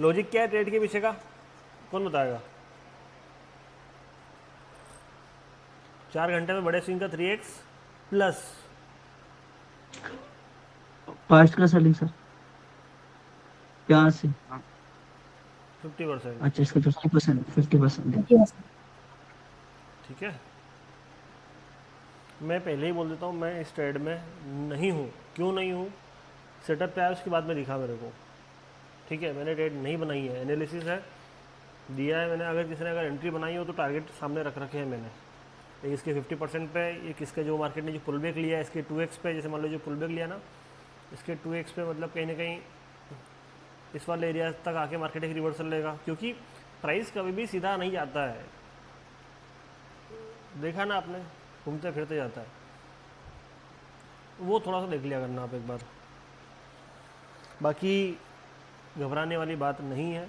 Logic क्या है trade के पीछे का, कौन बताएगा? 4 घंटे में बड़े स्विंग का 3x प्लस फास्ट का सेलिंग सर, यहाँ से। 50%। अच्छा, इसका 50%, 50% है। ठीक है, मैं पहले ही बोल देता हूँ मैं इस ट्रेड में नहीं हूँ। क्यों नहीं हूँ? सेटअप क्या है उसके बाद में दिखा मेरे को। ठीक है, मैंने ट्रेड नहीं बनाई है, एनालिसिस है, दिया है मैंने। अगर किसी ने अगर एंट्री बनाई हो तो टारगेट सामने रख रखे हैं मैंने। एक इसके 50% पे, एक इसके जो मार्केट ने जो पुल बैक लिया है इसके 2x पे, जैसे मान लो जो पुल बैक लिया ना, इसके 2x पे मतलब कहीं ना कहीं इस वाले एरिया तक आके मार्केट एक रिवर्सल लेगा, क्योंकि प्राइस कभी भी सीधा नहीं जाता है। देखा ना आपने, घूमते फिरते जाता है। वो थोड़ा सा देख लिया करना आप एक बार। बाकी घबराने वाली बात नहीं है,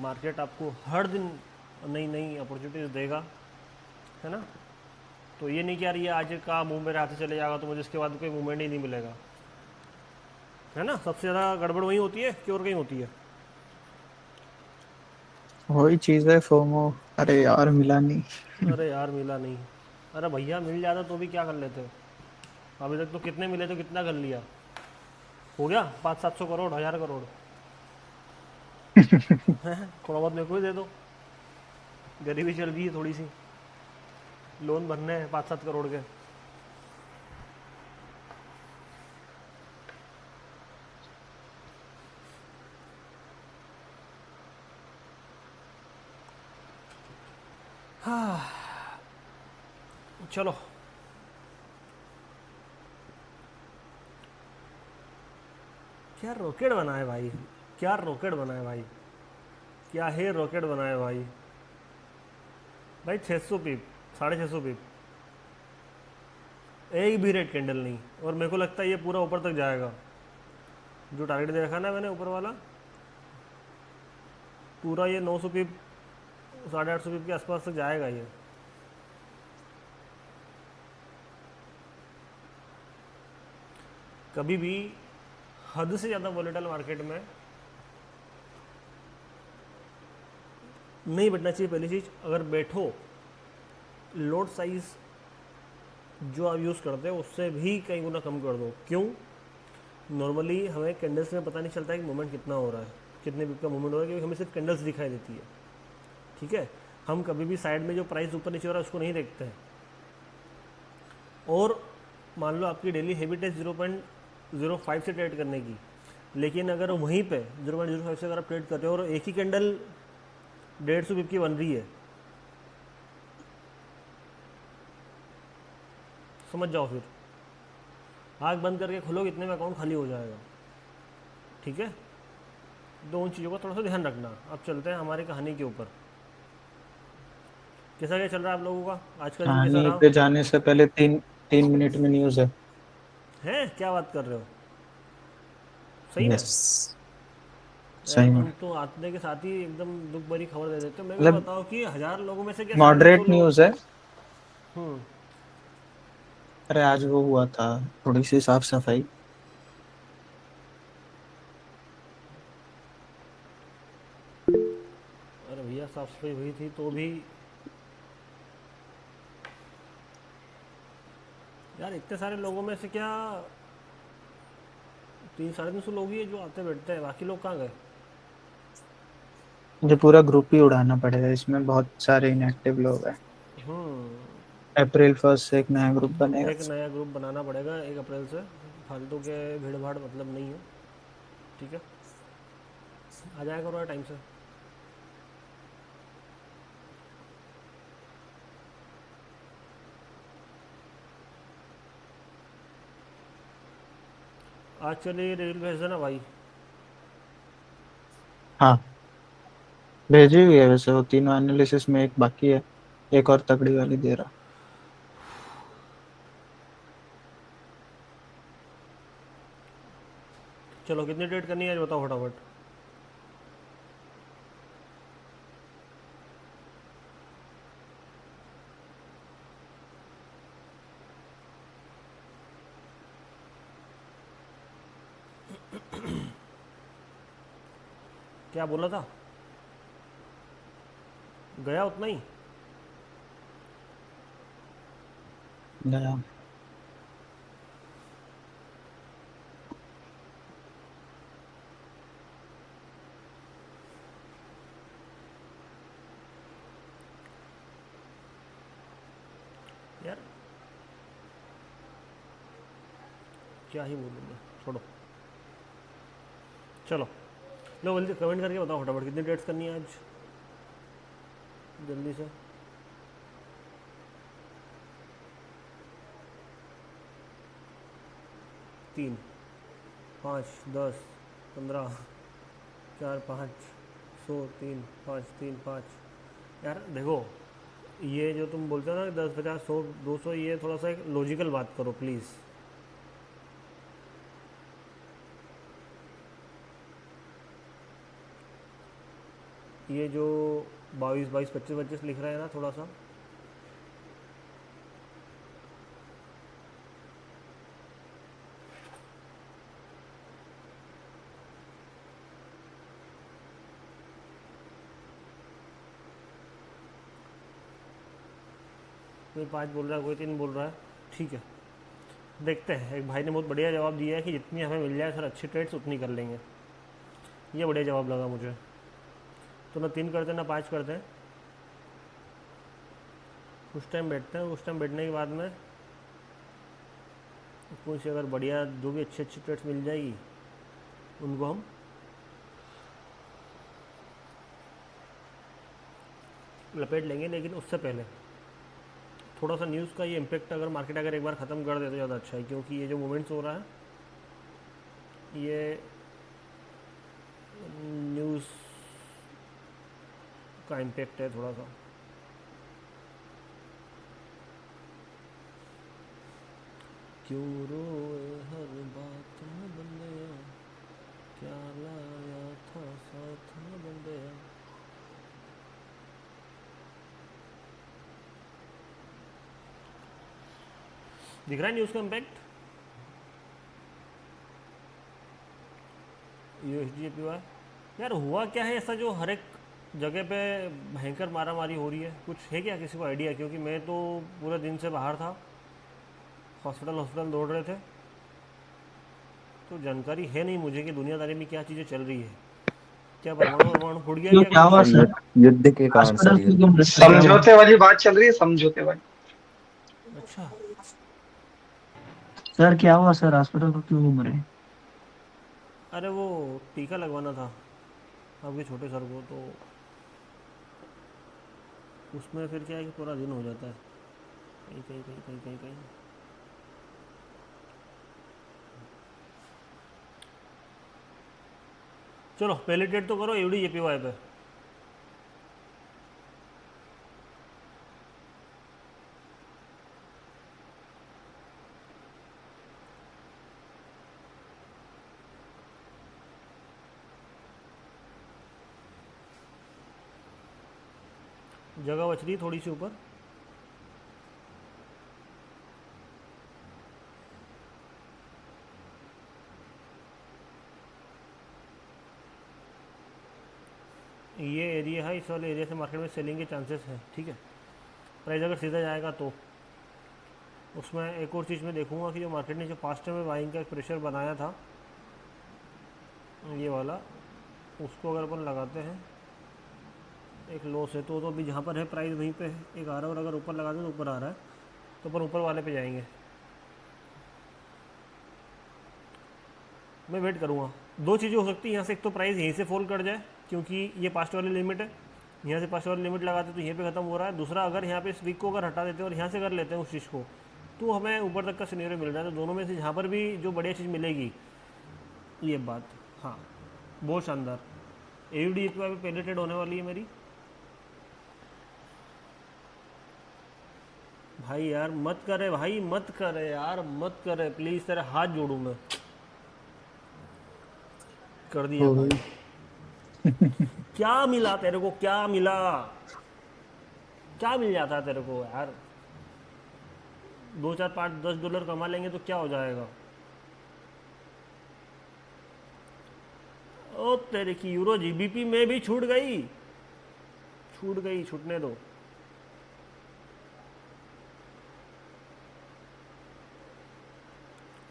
मार्केट आपको हर दिन नई नई अपॉर्चुनिटीज़ देगा, है ना। तो ये नहीं कि यार ये आज का मूव मेरे हाथ से चले जाएगा तो मुझे इसके बाद कोई मूवमेंट ही नहीं मिलेगा, है ना। सबसे ज़्यादा गड़बड़ वहीं होती है कि और कहीं होती है? वही चीज है फोमो। अरे यार मिला नहीं। अरे यार मिला नहीं। अरे भैया मिल जाता तो भी क्या कर लेते? अभी तक तो कितने मिले तो कितना कर लिया? हो गया 500-700 करोड़, 1000 करोड़। थोड़ा बहुत मेरे को ही दे दो, गरीबी चल रही है थोड़ी सी, लोन भरने हैं 5-7 करोड़ के। चलो, क्या रॉकेट बना है भाई, क्या रॉकेट बना है भाई, क्या है रॉकेट बना है भाई। भाई 600 पिप, 650 पिप, एक भी रेड कैंडल नहीं। और मेरे को लगता है ये पूरा ऊपर तक जाएगा, जो टारगेट दे रखा ना मैंने ऊपर वाला, पूरा ये 900 पिप, 850 पिप के आसपास तक जाएगा ये। कभी भी हद से ज़्यादा वॉलेटाइल मार्केट में नहीं बैठना चाहिए। पहली चीज़, अगर बैठो लोड साइज जो आप यूज़ करते हो उससे भी कई गुना कम कर दो। क्यों? नॉर्मली हमें कैंडल्स में पता नहीं चलता है कि मूवमेंट कितना हो रहा है, कितने पिप का मूवमेंट हो रहा है, क्योंकि हमें सिर्फ कैंडल्स दिखाई देती है। ठीक है, हम कभी भी साइड में जो प्राइस ऊपर नीचे हो रहा है उसको नहीं देखते हैं। और मान लो आपकी डेली हैबिट है 0.05 से ट्रेड करने की, लेकिन अगर वहीं पे 0.05 से अगर आप ट्रेड कर रहे हो और एक ही कैंडल 150 पिप की बन रही है, समझ जाओ फिर। आँख बंद करके खोलोगे इतने में अकाउंट खाली हो जाएगा। ठीक है, तो उन चीज़ों का थोड़ा सा ध्यान रखना। अब चलते हैं हमारी कहानी के ऊपर। कैसा क्या चल रहा है आप लोगों का, आज का दिन कैसा कहानी रहा? पे जाने से पहले 3 मिनट में न्यूज है। हैं, क्या बात कर रहे हो, सही में? यस। यार सही में। तुम तो आते के साथ ही एकदम दुख भरी खबर दे देते हो। मेरे को मतलब बताओ कि 1000 लोगों में से क्या 350 मॉडरेट लोग? न्यूज है। हम्म। अरे आज वो हुआ था, थोड़ी सी साफ सफाई। अरे भैया साफ सफाई हुई थी तो भी यार इतने सारे लोगों में से क्या 300-350 लोग ही है जो आते बैठते हैं, बाकी लोग कहाँ गए? मुझे पूरा ग्रुप ही उड़ाना पड़ेगा, इसमें बहुत सारे इनएक्टिव लोग हैं। हम्म। April 1 से एक नया ग्रुप बनेगा। एक नया ग्रुप बनाना पड़ेगा 1 अप्रैल से। फालतू के भीड़ भाड़ मतलब नहीं है। ठीक है, आ जाया करो टाइम से। आज चलिए रील भेज देना भाई। हाँ, भेजी हुई है वैसे, वो तीनों एनालिसिस में एक बाकी है, एक और तगड़ी वाली दे रहा। चलो कितनी डेट करनी है आज बताओ फटाफट। क्या बोला था? गया उतना ही? गया। यार क्या ही बोलूँ मैं, छोड़ो। चलो लो जल्दी कमेंट करके बताओ फटाफट कितनी ट्रेड्स करनी है आज, जल्दी से। 3, 5, 10, 15, 4, 5, 100, 3, 5, 3, 5। यार देखो, ये जो तुम बोलते हो ना 10, 50, 100, 200, ये थोड़ा सा एक लॉजिकल बात करो प्लीज़। ये जो 22, 22, 25, 25 लिख रहा है ना, थोड़ा सा कोई 5 बोल रहा है, कोई 3 बोल रहा है, ठीक है। देखते हैं, एक भाई ने बहुत बढ़िया जवाब दिया है कि जितनी हमें मिल जाए सर अच्छी ट्रेड्स उतनी कर लेंगे। ये बढ़िया जवाब लगा मुझे। तो ना 3 करते हैं ना 5 करते हैं, उस टाइम बैठते हैं। उस टाइम बैठने के बाद में कुछ अगर बढ़िया जो भी अच्छी अच्छी ट्रेड्स मिल जाएगी उनको हम लपेट लेंगे। लेकिन उससे पहले थोड़ा सा न्यूज़ का ये इम्पेक्ट अगर मार्केट अगर एक बार ख़त्म कर दे तो ज़्यादा अच्छा है, क्योंकि ये जो मूवमेंट्स हो रहा है ये न्यूज़ का इम्पेक्ट है थोड़ा सा। क्यों रोए हर बात में बंदया, क्या लाया था साथ में बंदया। दिख रहा है न्यूज़ का इम्पैक्ट? USD/JPY यार हुआ क्या है ऐसा जो हर एक जगह पे भयंकर मारामारी हो रही है? कुछ है क्या किसी को आइडिया? क्योंकि मैं तो पूरे दिन से बाहर था, हॉस्पिटल दौड़ रहे थे, तो जानकारी है नहीं मुझे कि दुनियादारी में क्या चीज़ें चल रही है। क्या परमाणु परमाणु फूट गया क्यों, क्या क्या कुछ? हुआ सर सर? युद्ध के कारण हॉस्पिटल सर क्यों युद्ध। घूम रहे थे, क्या हुआ? समझौते वाली बात चल रही है, समझौते वाली। अच्छा। सर क्या हुआ सर, हॉस्पिटल को क्यों घूम रहे हैं? अरे वो टीका लगवाना था आपके छोटे सर को, तो उसमें फिर क्या है कि पूरा दिन हो जाता है कहीं कहीं कहीं कहीं कहीं कहीं। चलो पहले डेट तो करो USD/JPY पे। जगह बच रही है थोड़ी सी ऊपर। ये एरिया है, इस वाले एरिया से मार्केट में सेलिंग के चांसेस हैं, ठीक है। प्राइस अगर सीधा जाएगा तो उसमें एक और चीज़ मैं देखूंगा कि जो मार्केट ने जो पास्ट में बाइंग का एक प्रेशर बनाया था ये वाला, उसको अगर अपन लगाते हैं एक लो से, तो अभी जहाँ पर है प्राइस वहीं पे है, एक आ रहा है, और अगर ऊपर लगा दें तो ऊपर आ रहा है, तो अपन ऊपर वाले पे जाएंगे। मैं वेट करूँगा। दो चीज़ें हो सकती है यहाँ से, एक तो प्राइस यहीं से फॉल कर जाए क्योंकि ये पास्ट वाली लिमिट है, यहाँ से पास्ट वाली लिमिट लगाते तो यहीं पे ख़त्म हो रहा है। दूसरा, अगर यहाँ पे इस वीक को अगर हटा देते हैं और यहाँ से कर लेते हैं उस चीज़ को, तो हमें ऊपर तक का सिनेरियो मिल रहा है। तो दोनों में से जहाँ पर भी जो बढ़िया चीज़ मिलेगी, ये बात, हाँ बहुत शानदार। AUD/JPY पे पहले ट्रेड होने वाली है मेरी। भाई यार मत करे, भाई मत करे यार, मत करे प्लीज़, तेरे हाथ जोड़ूँ मैं। कर दिया हो भाई। गई। क्या मिला तेरे को, क्या मिला? क्या मिल जाता है तेरे को यार? 2, 4, 5, $10 कमा लेंगे तो क्या हो जाएगा? ओ तेरे की यूरो जीबीपी में भी छूट गई, छूटने दो।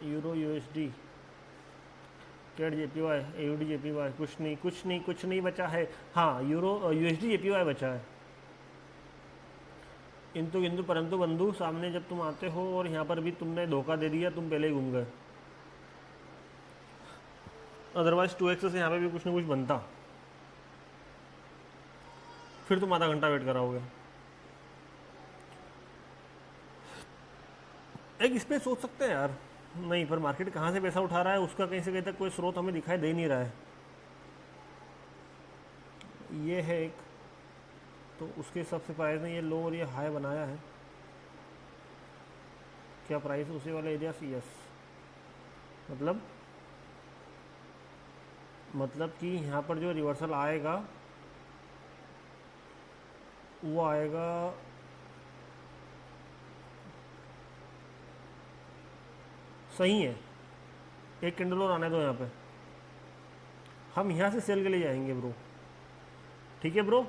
Euro USD, CAD JPY, AUD JPY, कुछ नहीं बचा है। हाँ, यूरो यूएसडी जेपीवाई बचा है। किंतु किंतु परंतु बंधु, सामने जब तुम आते हो और यहाँ पर भी तुमने धोखा दे दिया, तुम पहले ही घूम गए। अदरवाइज 2x से यहाँ पे भी कुछ ना कुछ बनता, फिर तुम आधा घंटा वेट कराओगे। एक इस पे सोच सकते हैं यार, नहीं पर मार्केट कहाँ से पैसा उठा रहा है उसका कहीं से कहीं तक कोई स्रोत हमें दिखाई दे नहीं रहा है। ये है एक, तो उसके हिसाब से प्राइस ने ये लो और ये हाई बनाया है। क्या प्राइस उसी वाले एरिया से? यस, मतलब कि यहाँ पर जो रिवर्सल आएगा वो आएगा सही है। एक कैंडल और आने दो यहाँ पे, हम यहाँ से सेल के लिए जाएंगे ब्रो। ठीक है ब्रो,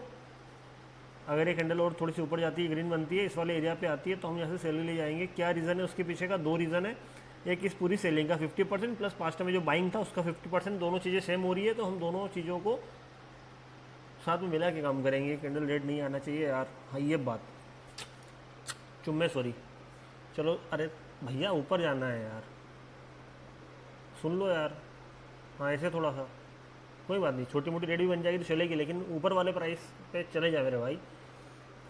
अगर ये कैंडल और थोड़ी सी ऊपर जाती है, ग्रीन बनती है, इस वाले एरिया पे आती है, तो हम यहाँ से सेल के लिए जाएंगे। क्या रीज़न है उसके पीछे का? दो रीज़न है। एक इस पूरी सेलिंग का 50% प्लस पास्ट में जो बाइंग था उसका 50%, दोनों चीज़ें सेम हो रही है, तो हम दोनों चीज़ों को साथ में मिला के काम करेंगे। कैंडल रेड नहीं आना चाहिए यार। हाँ ये बात चुम्मे, सॉरी। चलो, अरे भैया ऊपर जाना है यार, सुन लो यार। हाँ ऐसे थोड़ा सा, कोई बात नहीं, छोटी मोटी रेड भी बन जाएगी तो चलेगी, लेकिन ऊपर वाले प्राइस पे चले जाए मेरे भाई।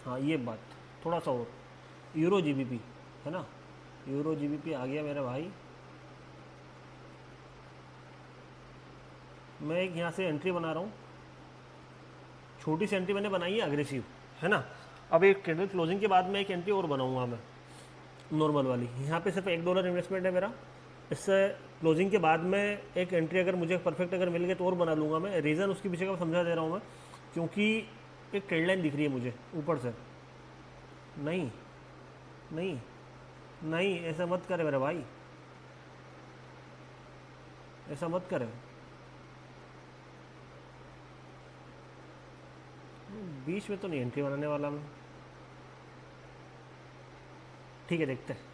हाँ ये बात, थोड़ा सा और। यूरो जीबीपी है ना, यूरो जीबीपी आ गया मेरे भाई। मैं एक यहाँ से एंट्री बना रहा हूँ, छोटी सी एंट्री मैंने बनाई है अग्रेसिव, है ना। अब एक कैंडल क्लोजिंग के बाद में एक एंट्री और बनाऊंगा मैं, नॉर्मल वाली। यहाँ पे सिर्फ $1 इन्वेस्टमेंट है मेरा। इससे क्लोजिंग के बाद में एक एंट्री अगर मुझे परफेक्ट अगर मिल गई तो और बना लूँगा मैं। रीज़न उसके पीछे का समझा दे रहा हूँ मैं, क्योंकि एक ट्रेड लाइन दिख रही है मुझे ऊपर से। नहीं नहीं नहीं, ऐसा मत करे मेरे भाई, ऐसा मत करे। बीच में तो नहीं एंट्री बनाने वाला मैं। ठीक है, देखते हैं।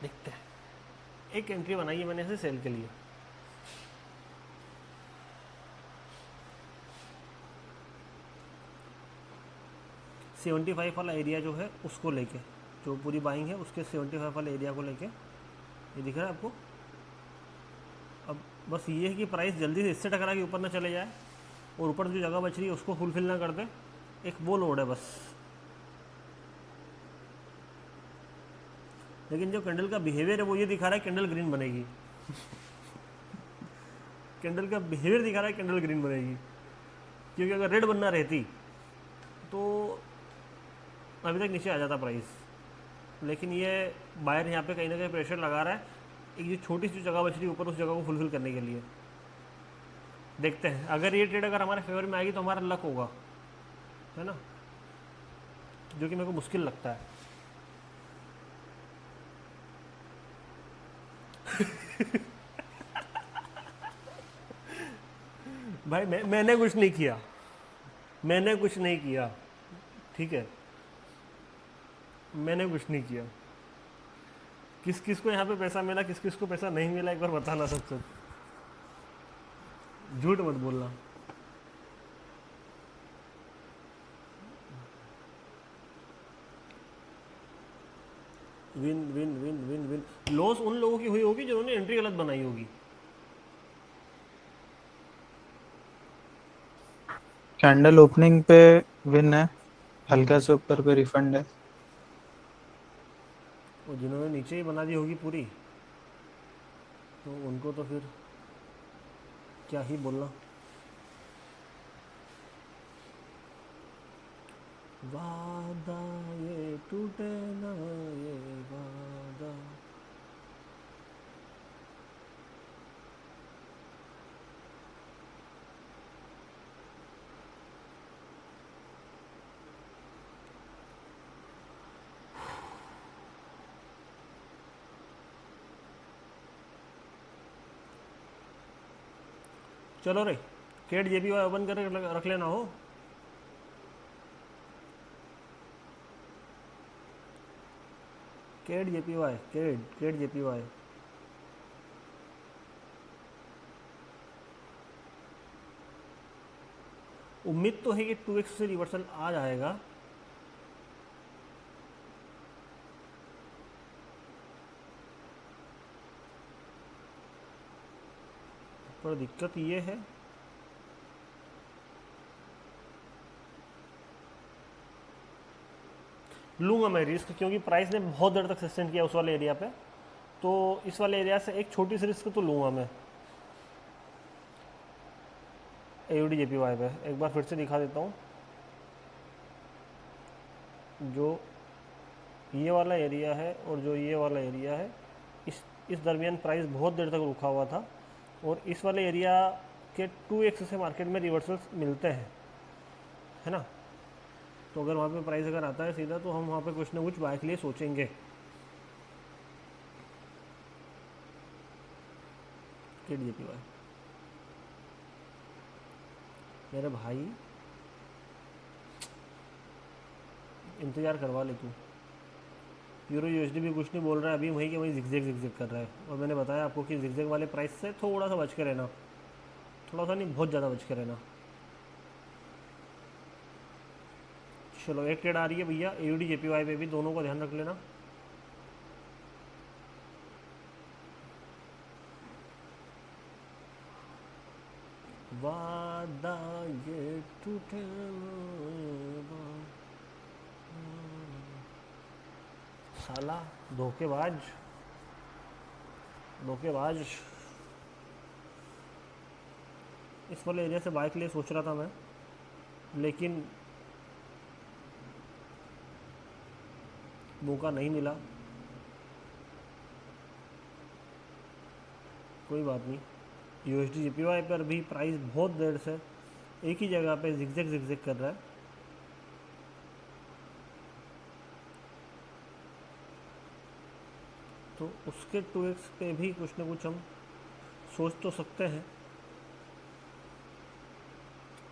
देखते हैं, एक एंट्री बनाई है मैंने ऐसे सेल के लिए। $75 वाला एरिया जो है उसको लेके, जो पूरी बाइंग है उसके 75 वाले एरिया को लेके, ये दिख रहा है आपको। अब बस ये है कि प्राइस जल्दी से इससे टकरा के ऊपर ना चले जाए और ऊपर जो जगह बच रही है उसको फुलफिल ना कर दे, एक वो लोड है बस। लेकिन जो कैंडल का बिहेवियर है वो ये दिखा रहा है कैंडल ग्रीन बनेगी। कैंडल का बिहेवियर दिखा रहा है कैंडल ग्रीन बनेगी, क्योंकि अगर रेड बनना रहती तो अभी तक नीचे आ जाता प्राइस। लेकिन ये बायर यहाँ पे कहीं ना कहीं प्रेशर लगा रहा है, एक जो छोटी सी जगह बच रही है ऊपर, उस जगह को फुलफिल करने के लिए। देखते हैं, अगर ये ट्रेड अगर हमारे फेवर में आएगी तो हमारा लक होगा, है ना, जो कि मेरे को मुश्किल लगता है। भाई मैंने कुछ नहीं किया, मैंने कुछ नहीं किया, ठीक है, मैंने कुछ नहीं किया। किस किस को यहाँ पे पैसा मिला, किस किस को पैसा नहीं मिला, एक बार बताना सब सब, झूठ मत बोलना। Win win win win win. Loss उन लोगों की हुई होगी जिन्होंने एंट्री गलत बनाई होगी। कैंडल ओपनिंग पे विन है, हल्का से ऊपर पे रिफंड है। और जिन्होंने नीचे ही बना दी होगी पूरी, तो उनको तो फिर क्या ही बोलना। वादा ये टूटे ना ये वादा। चलो रे, केट जेपीवाई ओपन करके रख लेना हो। CAD JPY, CAD JPY. उम्मीद तो है कि 2x से रिवर्सल आ जाएगा। पर दिक्कत ये है लूँगा मैं रिस्क, क्योंकि प्राइस ने बहुत देर तक सस्टेन किया उस वाले एरिया पे, तो इस वाले एरिया से एक छोटी सी रिस्क तो लूँगा मैं। AUD JPY पे एक बार फिर से दिखा देता हूँ। जो ये वाला एरिया है और जो ये वाला एरिया है, इस दरमियान प्राइस बहुत देर तक रुका हुआ था, और इस वाले एरिया के 2x से मार्केट में रिवर्सल्स मिलते हैं, है ना। तो अगर वहाँ पे प्राइस अगर आता है सीधा, तो हम वहाँ पे कुछ ना कुछ बाय के लिए सोचेंगे। केट जेपीवाई मेरे भाई, इंतज़ार करवा ले तू। यूरो यूएसडी भी कुछ नहीं बोल रहा है अभी, वहीं के वहीं जिगजैग कर रहा है। और मैंने बताया आपको कि जिगजैग वाले प्राइस से थोड़ा सा बच के रहना, थोड़ा सा नहीं, बहुत ज़्यादा बच के रहना। चलो एक ट्रेड आ रही है भैया AUD JPY पे भी, दोनों को ध्यान रख लेना। वादा ये टूटे, साला धोखेबाज धोखेबाज। इस वाले एरिया से बाइक लिए सोच रहा था मैं, लेकिन मौका नहीं मिला। कोई बात नहीं। USD JPY पर भी प्राइस बहुत देर से एक ही जगह पे जिगजैग कर रहा है। तो उसके 2x पे भी कुछ ना कुछ हम सोच तो सकते हैं,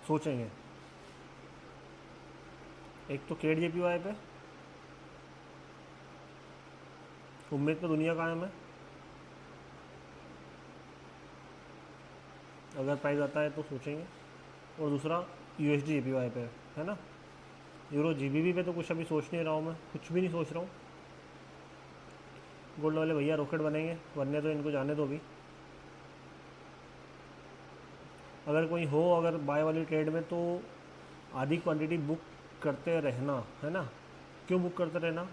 सोचेंगे। एक तो केट JPY पे उम्मीद पे दुनिया कायम है, अगर प्राइस आता है तो सोचेंगे। और दूसरा USD JPY पे है ना। यूरो GBP पे तो कुछ अभी सोच नहीं रहा हूँ मैं, कुछ भी नहीं सोच रहा हूँ। गोल्ड वाले भैया रॉकेट बनेंगे, बनने तो इनको जाने दो भी। अगर कोई हो अगर बाय वाली ट्रेड में, तो आधी क्वांटिटी बुक करते रहना, है ना। क्यों बुक करते रहना,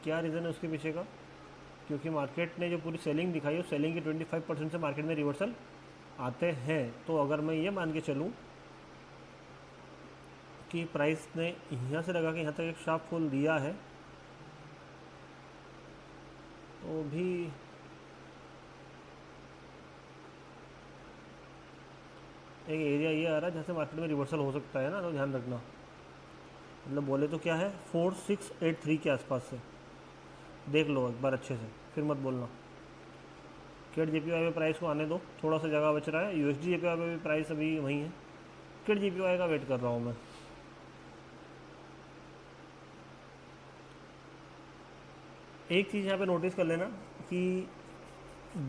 क्या रीज़न है उसके पीछे का? क्योंकि मार्केट ने जो पूरी सेलिंग दिखाई है, उस सेलिंग के 25% से मार्केट में रिवर्सल आते हैं। तो अगर मैं ये मान के चलूँ कि प्राइस ने यहाँ से लगा के यहाँ तक एक शार्प फॉल दिया है, तो भी एक एरिया ये आ रहा है जहाँ से मार्केट में रिवर्सल हो सकता है ना, तो ध्यान रखना। मतलब बोले तो क्या है, 4683 के आसपास से देख लो एक बार अच्छे से, फिर मत बोलना। केट JPY पे प्राइस को आने दो, थोड़ा सा जगह बच रहा है। USD JPY पे भी प्राइस अभी वहीं है। केट JPY का वेट कर रहा हूँ मैं। एक चीज़ यहाँ पे नोटिस कर लेना कि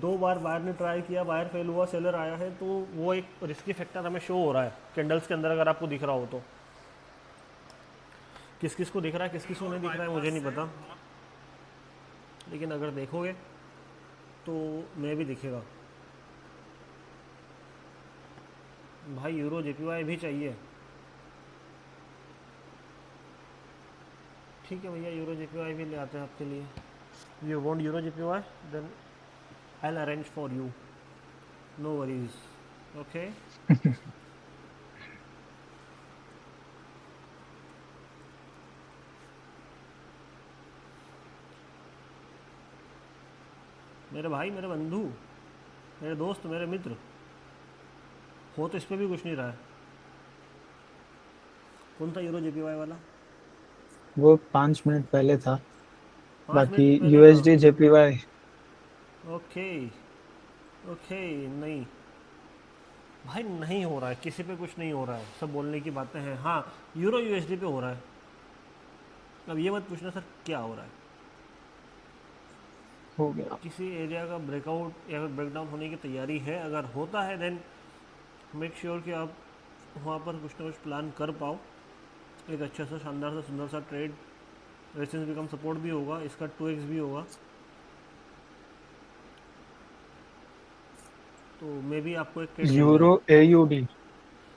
2 बार बायर ने ट्राई किया, बायर फेल हुआ, सेलर आया है, तो वो एक रिस्की फैक्टर हमें शो हो रहा है कैंडल्स के अंदर। अगर आपको दिख रहा हो तो, किस किस को दिख रहा है किस किस को नहीं दिख रहा है मुझे नहीं पता, लेकिन अगर देखोगे तो मैं भी दिखेगा। भाई यूरो JPY भी चाहिए, ठीक है भैया, यूरो JPY भी ले आते हैं आपके लिए। You want euro JPY, then I will arrange for you, no worries, okay. मेरे भाई, मेरे बंधु, मेरे दोस्त, मेरे मित्र, हो तो इस पर भी कुछ नहीं रहा है। कौन था यूरो JPY वाला? वो 5 मिनट पहले था। 5 मिनट बाकी पहले था। USD JPY ओके ओके, नहीं भाई नहीं हो रहा है, किसी पे कुछ नहीं हो रहा है, सब बोलने की बातें हैं। हाँ, यूरो यूएसडी पे हो रहा है। अब ये मत पूछना सर क्या हो रहा है। हो गया। किसी एरिया का ब्रेकआउट या फिर ब्रेकडाउन होने की तैयारी है, अगर होता है देन मेक श्योर कि आप वहाँ पर कुछ ना कुछ प्लान कर पाओ। एक अच्छा सा शानदार सा सुंदर सा ट्रेड, रेजिस्टेंस भी कम सपोर्ट भी होगा, इसका 2x भी होगा, तो मे भी आपको एक ट्रेड मिल जाए। यूरो एयूडी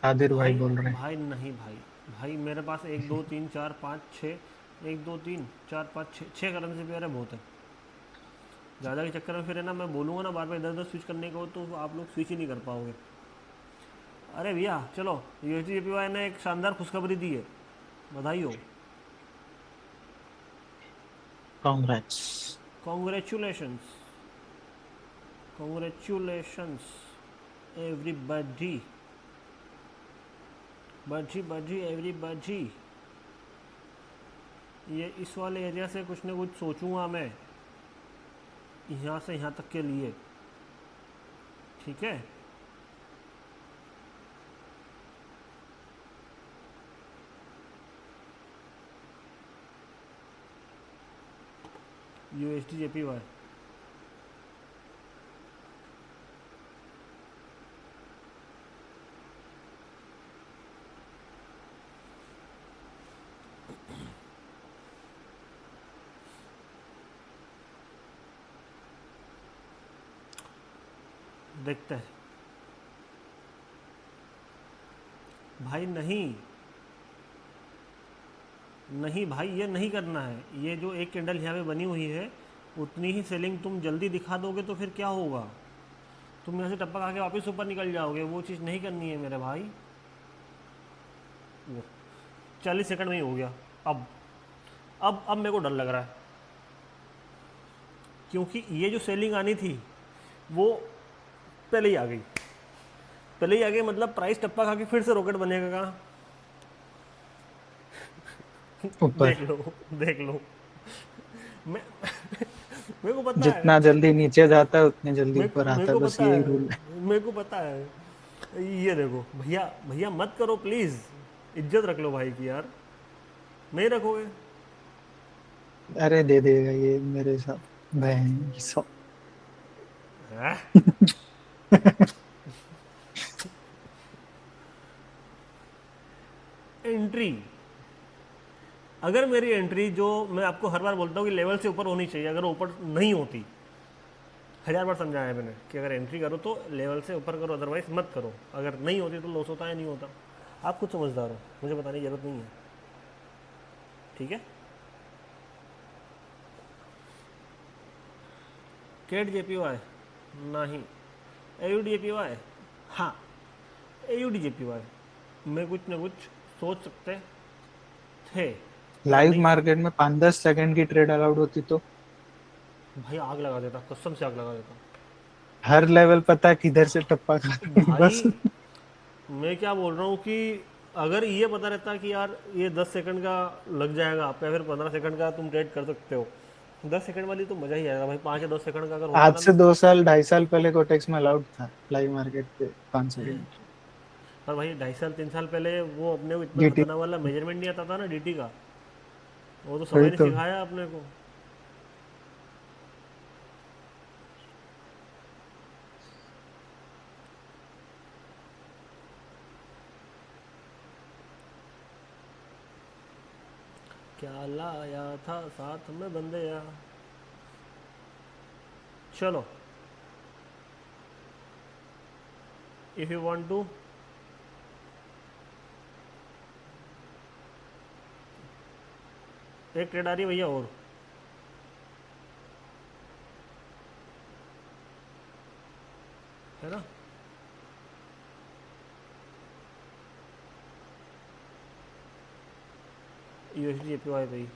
आदिर भाई भाई बोल रहे हैं। भाई नहीं भाई, भाई मेरे पास 1 2 3 4 5 6, 1 2 3 4 5 6 करेंसी पेयर है, बहुत है। ज़्यादा के चक्कर में फिर है ना, मैं बोलूँगा ना बार बार इधर उधर स्विच करने को, तो आप लोग स्विच ही नहीं कर पाओगे। अरे भैया चलो, USD/JPY ने एक शानदार खुशखबरी दी है, बधाई हो, कांग्रेट्स। कॉन्ग्रेचुलेशंस, कॉन्ग्रेचुलेशंस एवरीबॉडी, बजी बजी एवरीबॉडी। ये इस वाले एरिया से कुछ ना कुछ सोचूंगा मैं, यहाँ से यहाँ तक के लिए, ठीक है। USD/JPY देखते हैं। भाई नहीं नहीं भाई, ये नहीं करना है। ये जो एक कैंडल यहाँ पे बनी हुई है, उतनी ही सेलिंग तुम जल्दी दिखा दोगे तो फिर क्या होगा, तुम यहाँ से टप्पा खा के वापस ऊपर निकल जाओगे। वो चीज़ नहीं करनी है मेरे भाई। वो 40 सेकंड में ही हो गया। अब मेरे को डर लग रहा है, क्योंकि ये जो सेलिंग आनी थी वो पहले ही आ गई, पहले ही आ गई, मतलब प्राइस टप्पा खा के फिर से रॉकेट बनेगा कहाँ। ऊपर। देख लो देख लो। मैं मेरे को पता है, जितना जल्दी नीचे जाता है उतनी जल्दी ऊपर मेरे आता है, को बस पता यही है, रूल है। मेरे को पता है। ये देखो भैया, भैया मत करो प्लीज़, इज्जत रख लो भाई की यार, नहीं रखोगे। अरे दे देगा ये मेरे साथ बहन सब। हैं? एंट्री, अगर मेरी एंट्री, जो मैं आपको हर बार बोलता हूँ कि लेवल से ऊपर होनी चाहिए, अगर ऊपर नहीं होती, 1000 बार समझाया है मैंने कि अगर एंट्री करो तो लेवल से ऊपर करो, अदरवाइज मत करो। अगर नहीं होती तो लॉस होता है, नहीं होता। आप खुद समझदार हो, मुझे बताने की जरूरत नहीं है, ठीक है। CAD/JPY नहीं, AUD/JPY हाँ, AUD/JPY में कुछ ना कुछ सोच सकते थे, पर लाइव नहीं। मार्केट में 5-10 सेकंड की ट्रेड अलाउड होती तो भाई आग लगा देता, कसम से आग लगा देता हर लेवल पता है किधर से टप्पा खा रहे हैं, भाई। बस। मैं क्या बोल रहा हूँ कि अगर ये पता रहता कि यार ये 10 सेकंड का लग जाएगा आपका, या फिर 15 सेकंड का तुम ट्रेड कर सकते हो, 10 सेकंड वाली तो मज़ा ही आएगा भाई। 5 या 10 सेकंड का अगर होता आज था से ना, 2 साल 2.5 साल पहले कोटेक्स में अलाउड था लाइव मार्केट पे 5 सेकंड। पर भाई 2.5 साल 3 साल पहले वो अपने को इतना जीटी। खतरनाक वाला मेजरमेंट नहीं आता था ना DT का, वो तो समय वही ने तो। सिखाया अपने को। क्या लाया था साथ में बंदे, चलो इफ यू वांट टू, एक ट्रेड आ रही है भैया और, है ना। USD/JPY पे ही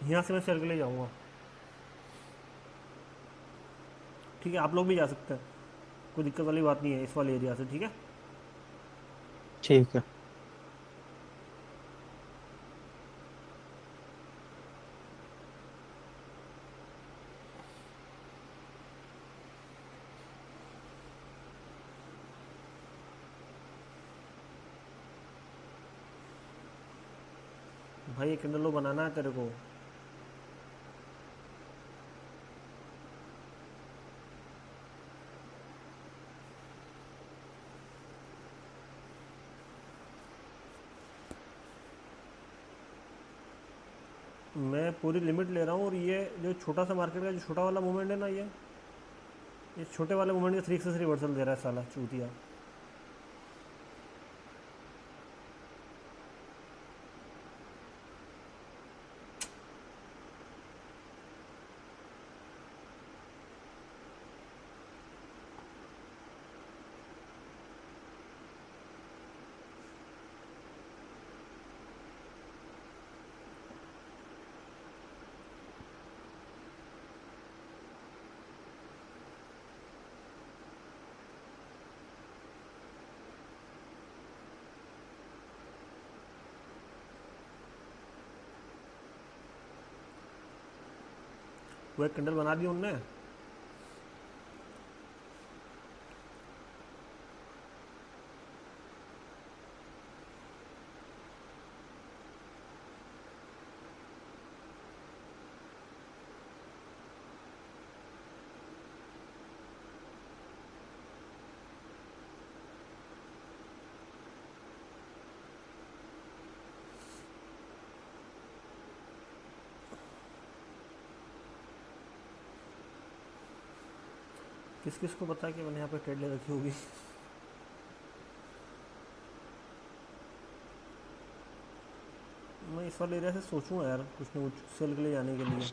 यहाँ से मैं सेल के लिए जाऊँगा। ठीक है, आप लोग भी जा सकते हैं, कोई दिक्कत वाली बात नहीं है इस वाले एरिया से। ठीक है, ठीक है। भाई ये कैंडल लो बनाना है तेरे को। मैं पूरी लिमिट ले रहा हूँ, और ये जो छोटा सा मार्केट का जो छोटा वाला मूवमेंट है ना, ये छोटे वाले मूवमेंट का 3 एक्सेस रिवर्सल दे रहा है साला चूतिया। वो एक कैंडल बना दी उनने। किस किस को पता है कि मैंने यहाँ पे ट्रेड ले रखी होगी। मैं इस वाले एरिया से सोचूंगा यार कुछ ना कुछ सेल के लिए जाने के लिए,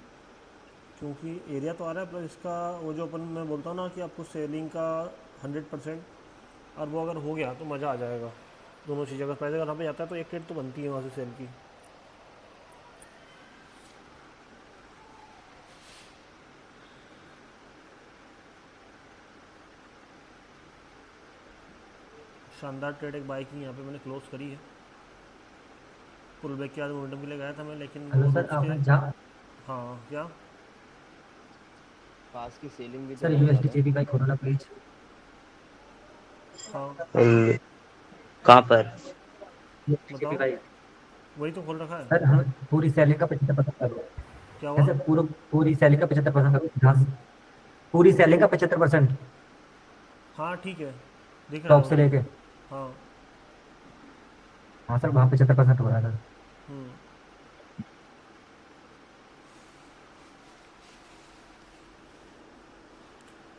क्योंकि एरिया तो आ रहा है, प्लस इसका वो जो अपन मैं बोलता हूँ ना कि आपको सेलिंग का 100%, और वो अगर हो गया तो मज़ा आ जाएगा। दोनों चीज़ अगर प्राइस अगर वहाँ पे जाता है तो एक ट्रेड तो बनती है वहाँ से सेल की। शानदार ट्रेड एक बाइक की यहाँ पे मैंने क्लोज करी है। पुल बैक के बाद मोमेंटम के लिए गया था मैं, लेकिन वो हेलो सर, दोस्त के। आपने जा हाँ क्या? पास की सेलिंग भी तो सर बहुत यूएसडी ज्यादा जेबी का खोलो ना प्लीज। हाँ है। कहाँ पर? यूएसडी जेबी बताओ। का वही तो खोल रखा है। सर, हम पूरी सेलिंग का 75% कर दो। क्या हुआ? ऐसे पूरी सेलिंग का 75% कर दो। हाँ, पूरी सेलिंग का 75%, हाँ ठीक है, दिख रहा है टॉप वो से तो। लेके। हाँ। हाँ सर, वहाँ 75% हो रहा है सर। हम्म।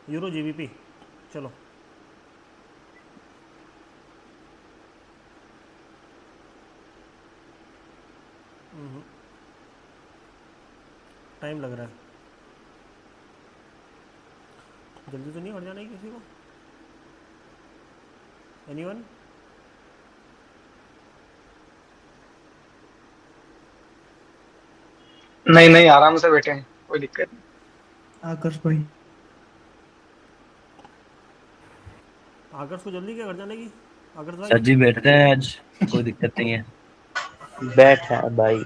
यूरो जीबीपी, चलो। टाइम लग रहा है, जल्दी तो नहीं हट जाना है किसी को। एनीवन? नहीं नहीं, आराम से बैठे हैं, कोई दिक्कत नहीं। आकर्ष भाई। आकर्ष को जल्दी क्या घर जाने की? आकर्ष भाई। सर जी बैठते हैं आज, कोई दिक्कत नहीं है। बैठ है भाई।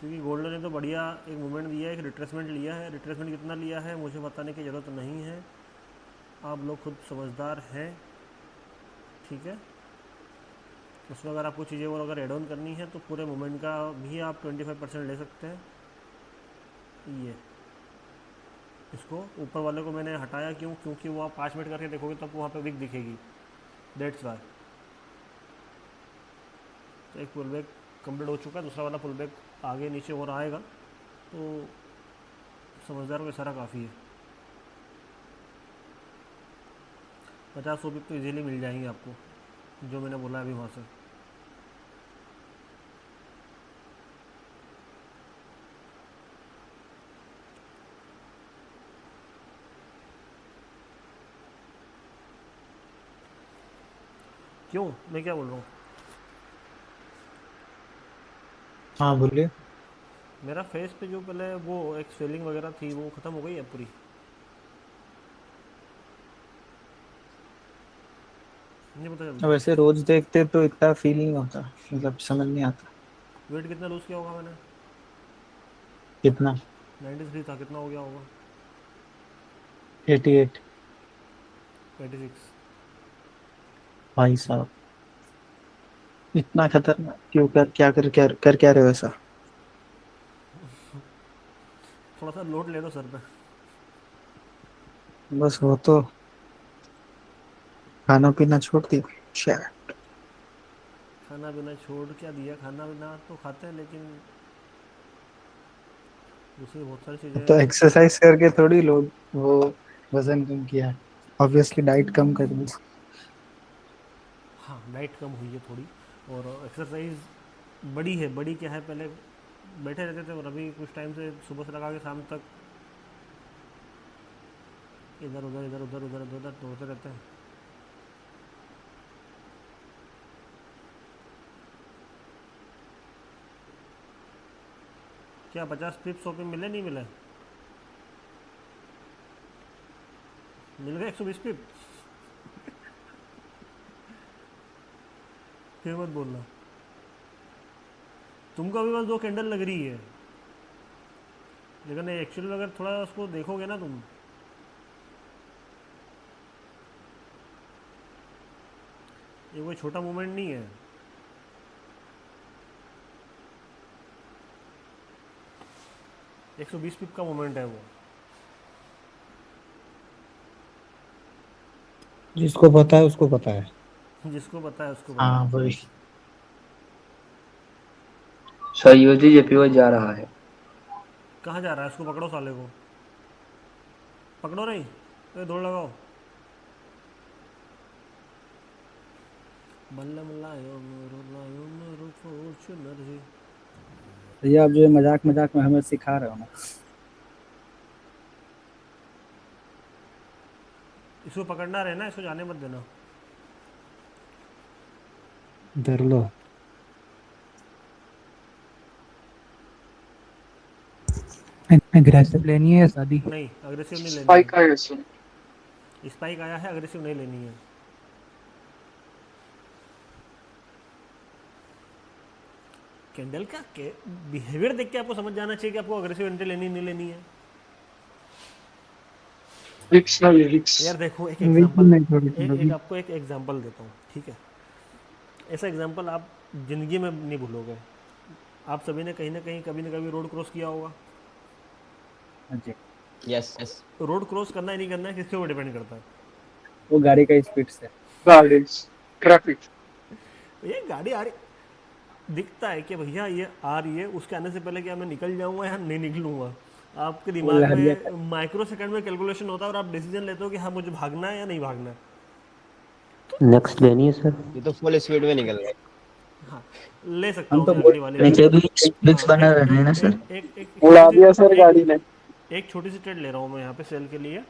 क्योंकि गोल्ड ने तो बढ़िया एक मूवमेंट दिया है, एक रिट्रेसमेंट लिया है। रिट्रेसमेंट कितना लिया है मुझे बताने की ज़रूरत नहीं है, आप लोग खुद समझदार हैं। ठीक है, उसमें अगर आपको चीज़ें और अगर एड ऑन करनी है तो पूरे मूवमेंट का भी आप 25% ले सकते हैं। ये इसको ऊपर वाले को मैंने हटाया क्यों? क्योंकि वो आप 5 मिनट करके देखोगे तब वहाँ पे विक दिखेगी, डेट्स वाई। तो एक पुल बैक कम्प्लीट हो चुका है, दूसरा वाला पुल बैक आगे नीचे और आएगा, तो समझदारों का इशारा काफ़ी है। 50 पिप तो इजीली मिल जाएंगे आपको, जो मैंने बोला अभी वहाँ से। क्यों, मैं क्या बोल रहा हूँ? हाँ बोलिए। मेरा फेस पे जो पहले वो एक स्वेलिंग वगैरह थी वो ख़त्म हो गई है पूरी? नहीं पता चलता। वैसे रोज देखते तो इतना फील नहीं होता, मतलब समझ नहीं आता। वेट कितना लूज़ किया होगा मैंने? कितना? 93 था, कितना हो गया होगा? 88। 86। भाई साहब, इतना खतरनाक क्यों? कर क्या रहे हो ऐसा? थोड़ा सा लोड ले लो सर पे। बस वो तो खाना पीना छोड़ दिया शायद। खाना पीना छोड़ क्या दिया, खाना पीना तो खाते हैं लेकिन दूसरी बहुत सारी तो चीज़ें। एक्सरसाइज करके थोड़ी लोग वो वजन कम किया है, ऑब्वियसली डाइट कम कर दी। हाँ, डाइट कम हुई है थोड़ी। और एक्सरसाइज बड़ी है, बड़ी क्या है, पहले बैठे रहते थे और अभी कुछ टाइम से सुबह से लगा के शाम तक इधर उधर इधर उधर उधर उधर उधर दौड़ते रहते हैं। क्या 50 पिप 100 पिप मिले, नहीं मिले? मिल गए 120 पिप? फिर मत बोलना। तुमको अभी बस 2 कैंडल लग रही है, लेकिन एक्चुअली में अगर थोड़ा उसको देखोगे ना तुम, ये कोई छोटा मूवमेंट नहीं है। एक 120 पिप का मूवमेंट है वो। जिसको पता है उसको पता है। जिसको पता है उसको पता हाँ है। वही। सयोजी जेपीओ जा रहा है। कहाँ जा रहा है? उसको पकड़ो साले को। पकड़ो नहीं, तो दौड़ लगाओ। बल्लम लायो मेरो फॉर्च्यूनर जी। ये आप जो मजाक मजाक में हमें सिखा रहे हो ना। इसको पकड़ना रहना, इसको जाने मत देना। डर लो। अग्रेसिव लेनी है या शादी? नहीं, अग्रेसिव नहीं लेनी स्पाइक है। आया इसमें। स्पाइक आया है, अग्रेसिव नहीं लेनी है। कैंडल का बिहेवियर देख के आपको समझ जाना चाहिए कि आपको अग्रेसिव एंट्री लेनी नहीं लेनी है। रिक्स ना ये रिक्स। यार देखो, एक बिल्कुल एग्जांपल, नहीं छोड़ेगी एक कभी। आपको एक एग्जांपल देता हूँ, ठीक है? ऐसा एग्जांपल आप ज़िंदगी में नहीं भूलोगे। आप सभी ने कहीं ना कहीं कभी ना कभी रोड क्रॉस किया होगा। हाँ जी। Yes yes. रोड क्रॉस करना ही नहीं करना है किसके ऊपर डिपेंड करता है? वो गाड़ी का स्पीड से। Gardens traffic. ये गाड़ी आ रही, दिखता है कि भैया ये आ रही है, उसके आने से पहले क्या मैं निकल जाऊंगा या नहीं निकलूंगा? आपके वो दिमाग लहरिया का। में माइक्रो सेकंड में कैलकुलेशन होता है और आप डिसीजन लेते हो कि हाँ मुझे भागना है या नहीं भागना है। नेक्स्ट लेनी है सर। ये तो फुल स्पीड में निकल रहा है। हाँ, ले सकता हम हूँ तो मैं अगली वाली में। नीचे भी बिक्स हाँ, बना एक रहने एक ना सर। एक एक एक उड़ा छोटी दिया सर सी गाड़ी ने। एक छोटी सी ट्रेड ले रहा हूँ मैं यहाँ पे सेल के लिए।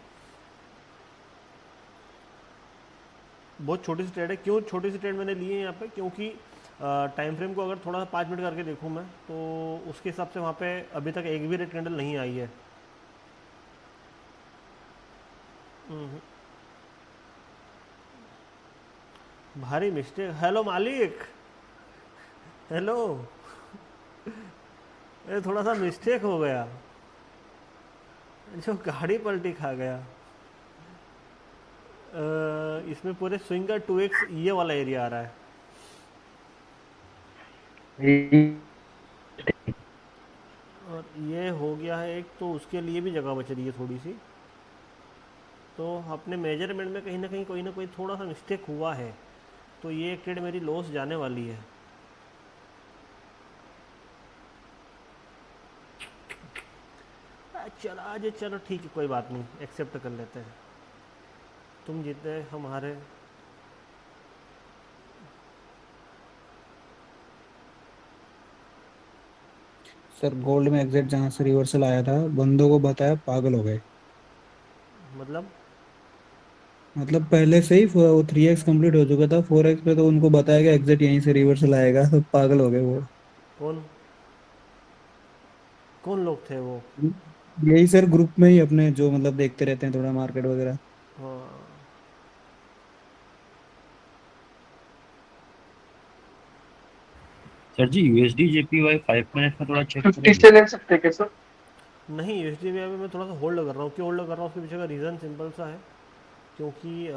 बहुत छोटी सी ट्रेड है। क्यों छोटी सी ट्रेड मैंने ली है यहाँ पे? क्योंकि टाइम फ्रेम को अगर थोड़ा 5 मिनट करके देखूँ मैं, तो उसके हिसाब से वहाँ पे अभी तक एक भी रेड कैंडल नहीं आई है। हम्म, भारी मिस्टेक। हेलो मालिक, हेलो। ये थोड़ा सा मिस्टेक हो गया, जो गाड़ी पलटी खा गया। इसमें पूरे स्विंग का 2x ये वाला एरिया आ रहा है। और ये हो गया है एक, तो उसके लिए भी जगह बच रही है थोड़ी सी। तो अपने मेजरमेंट में कहीं ना कोई थोड़ा सा मिस्टेक हुआ है, तो ये एक ट्रेड मेरी लॉस जाने वाली है। चलो आज, चलो ठीक है, कोई बात नहीं, एक्सेप्ट कर लेते हैं। तुम जीते, हमारे। सर गोल्ड में एग्जैक्ट जहाँ से रिवर्सल आया था, बंदों को बताया, पागल हो गए। मतलब मतलब पहले से ही वो 3x कंप्लीट हो चुका था, 4x पे तो उनको बताया गया एग्जिट यहीं से रिवर्सल आएगा, तो पागल हो गए वो। कौन कौन लोग थे वो? यही सर, ग्रुप में ही अपने जो मतलब देखते रहते हैं थोड़ा मार्केट वगैरह। हाँ, सर जी यूएसडी जेपीवाई 5 मिनट में थोड़ा चेक 50 करेंगे? से ले सकते क्या सर? नहीं, यूएसडी में अभी मैं थोड़ा सा होल्ड कर रहा हूँ। क्यों होल्ड कर रहा हूँ? उसके पीछे का रीज़न सिंपल सा है, क्योंकि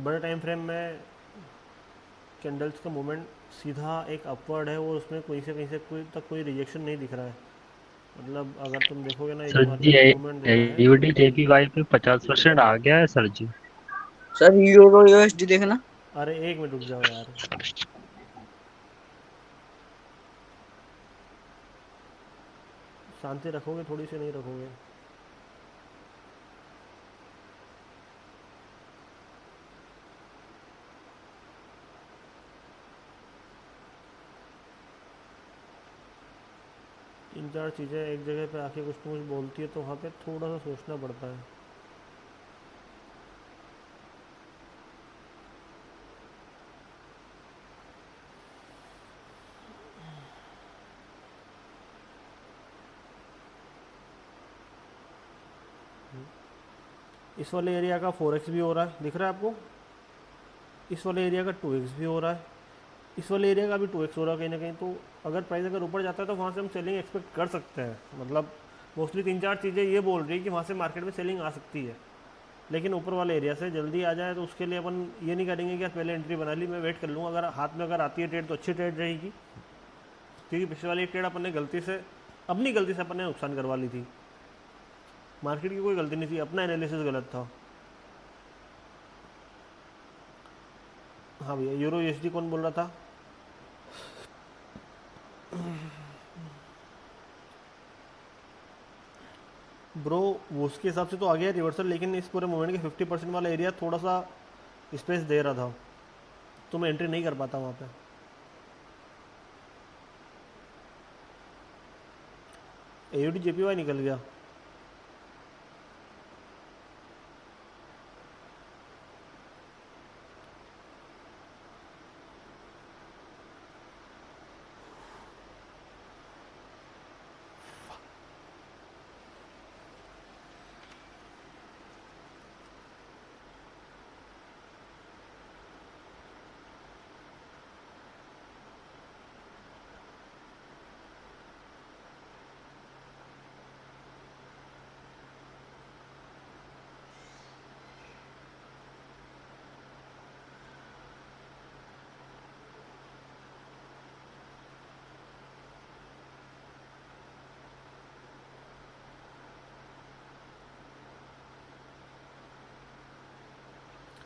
बड़े टाइम फ्रेम में कैंडल्स का मूवमेंट सीधा एक अपवर्ड है, वो उसमें कोई तक कोई रिजेक्शन नहीं दिख रहा है। मतलब अगर तुम देखोगे ना, ये जो सर जी मार्केट मूवमेंट दे रहा है। एवीडी जेपीवाई पे 50% आ गया है सर जी। सर यूरो यूएसडी देखना। अरे एक मिनट रुक जाओ यार, शांति रखोगे थोड़ी सी? नहीं रखोगे? तीन चार चीज़ें एक जगह पे आके कुछ ना कुछ बोलती है, तो वहाँ पे थोड़ा सा सोचना पड़ता है। इस वाले एरिया का 4x भी हो रहा है, दिख रहा है आपको? इस वाले एरिया का 2x भी हो रहा है, इस वाले एरिया का भी 2x हो रहा है कहीं ना कहीं। तो अगर प्राइस अगर ऊपर जाता है तो वहाँ से हम सेलिंग एक्सपेक्ट कर सकते हैं। मतलब मोस्टली तीन चार चीज़ें ये बोल रही है कि वहाँ से मार्केट में सेलिंग आ सकती है, लेकिन ऊपर वाले एरिया से जल्दी आ जाए तो उसके लिए अपन ये नहीं करेंगे कि यार पहले एंट्री बना ली, मैं वेट कर लूँगा। अगर हाथ में अगर आती है ट्रेड तो अच्छी ट्रेड रहेगी, क्योंकि पिछले वाली ट्रेड अपन ने गलती से, अपनी गलती से अपन ने नुकसान करवा ली थी। मार्केट की कोई गलती नहीं थी, अपना एनालिसिस गलत था। हाँ भैया, यूरो यूएसडी कौन बोल रहा था? ब्रो वो उसके हिसाब से तो आ गया रिवर्सल, लेकिन इस पूरे मूवमेंट के 50% वाला एरिया थोड़ा सा स्पेस दे रहा था, तो मैं एंट्री नहीं कर पाता वहाँ पे। एयूडी जेपीवाई निकल गया।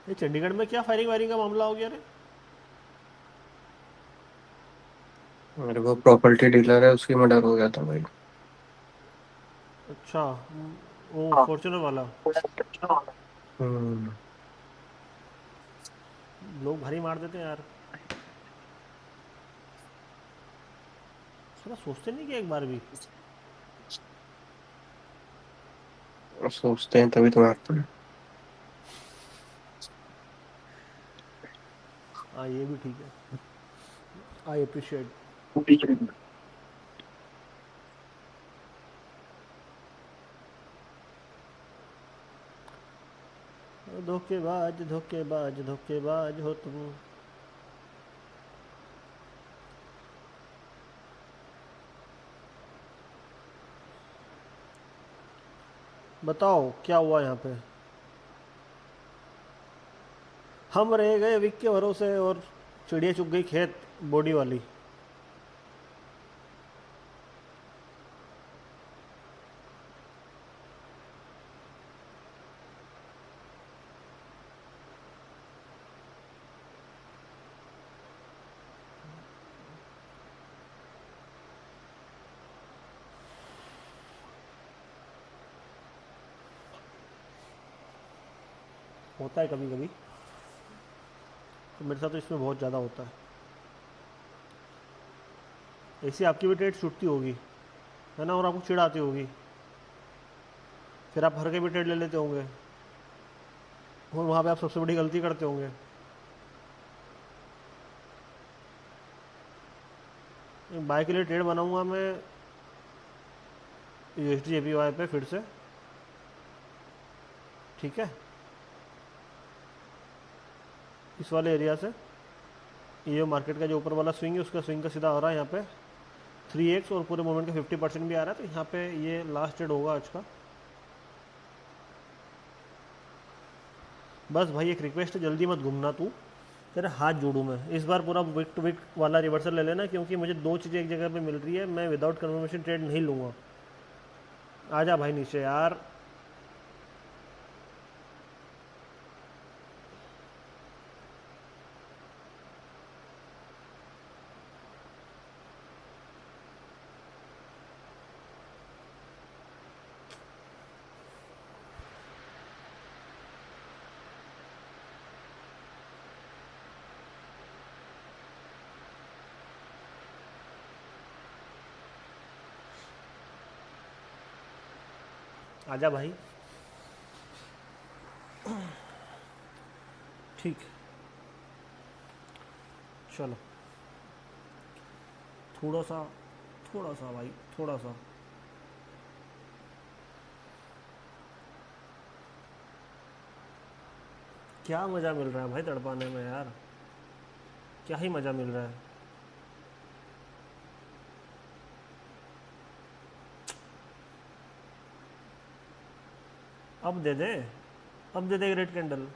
ये चंडीगढ़ में क्या फायरिंग वायरिंग का मामला हो गया रे? मेरे को प्रॉपर्टी डीलर है, उसकी मर्डर हो गया था भाई। अच्छा, वो फॉर्च्यूनर वाला। हम्म। लोग भारी मार देते हैं यार, थोड़ा सोचते नहीं कि एक बार भी। सोचते हैं तभी तो मारते हैं। हाँ ये भी ठीक है, आई अप्रिशिएट। धोखेबाज धोखेबाज धोखेबाज हो तुम। बताओ क्या हुआ यहाँ पे? हम रह गए विक के भरोसे और चिड़िया चुग गई खेत, बॉडी वाली। होता है कभी कभी, तो मेरे साथ तो इसमें बहुत ज़्यादा होता है। ऐसी आपकी भी ट्रेड छूटती होगी है ना, और आपको चिढ़ आती होगी, फिर आप हर के भी ट्रेड ले लेते होंगे। और वहाँ पे आप सबसे बड़ी गलती करते होंगे। बाय के लिए ट्रेड बनाऊंगा मैं USD JPY पे फिर से, ठीक है, इस वाले एरिया से। ये मार्केट का जो ऊपर वाला स्विंग है उसका स्विंग का सीधा आ रहा है यहाँ पे 3x और पूरे मोमेंट का 50% भी आ रहा है, तो यहाँ पे ये लास्ट ट्रेड होगा आज का। बस भाई एक रिक्वेस्ट है, जल्दी मत घूमना तू, तेरा हाथ जोड़ूँ मैं। इस बार पूरा विक टू विक वाला रिवर्सल ले लेना, क्योंकि मुझे दो चीज़ें एक जगह पे मिल रही है, मैं विदाउट कन्फर्मेशन ट्रेड नहीं लूँगा। आजा भाई नीचे यार। आजा भाई, ठीक, चलो थोड़ा सा भाई, थोड़ा सा। क्या मज़ा मिल रहा है भाई तड़पाने में यार, क्या ही मज़ा मिल रहा है। अब दे दे, अब दे दे रेड कैंडल।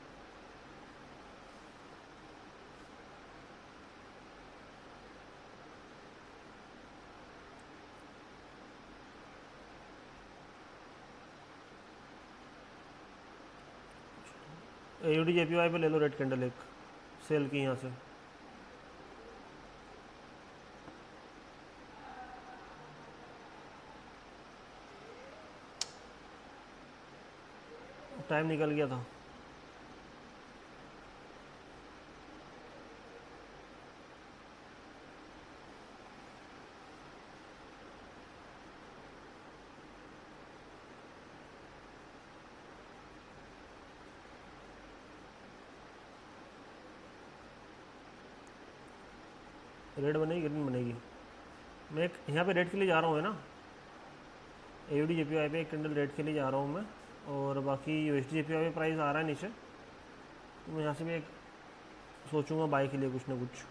AUD JPY पे ले लो रेड कैंडल एक, सेल की यहाँ से। टाइम निकल गया था। रेड बनेगी ग्रीन बनेगी। मैं एक यहाँ पे रेड के लिए जा रहा हूँ, है ना, AUD JPY पे एक कैंडल रेड के लिए जा रहा हूँ मैं, और बाकी USD JPY पे प्राइस आ रहा है नीचे, तो मैं यहाँ से भी एक सोचूंगा बाय के लिए कुछ ना कुछ।